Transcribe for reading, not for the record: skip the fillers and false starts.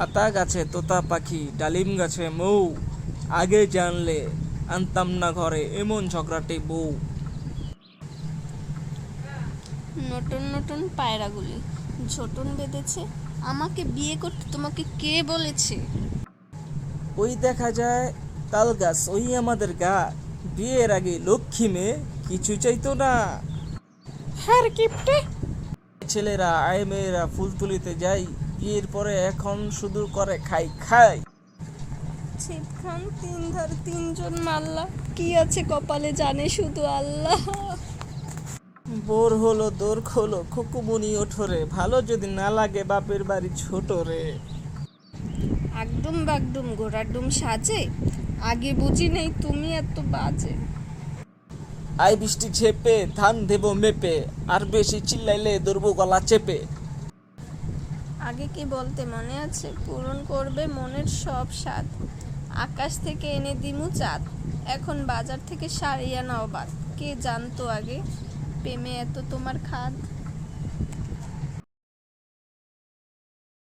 আতা গাছে তোতা পাখি, ডালিম গাছে মৌ, আগে জানলে আনতাম না ঘরে এমন ঝগড়াটে বউ। নতুন নতুন পায়রাগুলি ঝোটন বেঁধেছে, আমাকে বিয়ে করতে তোমাকে কে বলেছে? ওই দেখা যায় তাল গাছ, ওই আমাদের গা, বিয়ের আগে লক্ষ্মী মেয়ে কিছু চাইতো না। হ্যার কিপটে। ছেলেরা আয় মেয়েরা ফুল তুলিতে যাই, বিয়ের পরে এখন শুধু করে খাই খাই। ছিপ খান তিন ধার তিনজন মাল্লা, কি আছে কপালে জানে শুধু আল্লাহ। বোর হলো দোর খোলো খুকুমনি ওঠরে, ভালো যদি না লাগে বাপের বাড়ি ছোট রে। একদম বাগডুম ঘোড়ার ডুম সাজে, আগে বুঝি নেই তুমি এত বাজে। আই বৃষ্টি ঝেপে ধান দেব মেপে, আর বেশি চিল্লাইলে ধরবো গলা চেপে। আগে কি বলতে মনে আছে, পূরণ করবে মনের সব স্বাদ, আকাশ থেকে এনে দিমু চাঁদ, এখন বাজার থেকে সারিয়া নাও বাদ। কে জানতো আগে প্রেমে এত তোমার খাদ।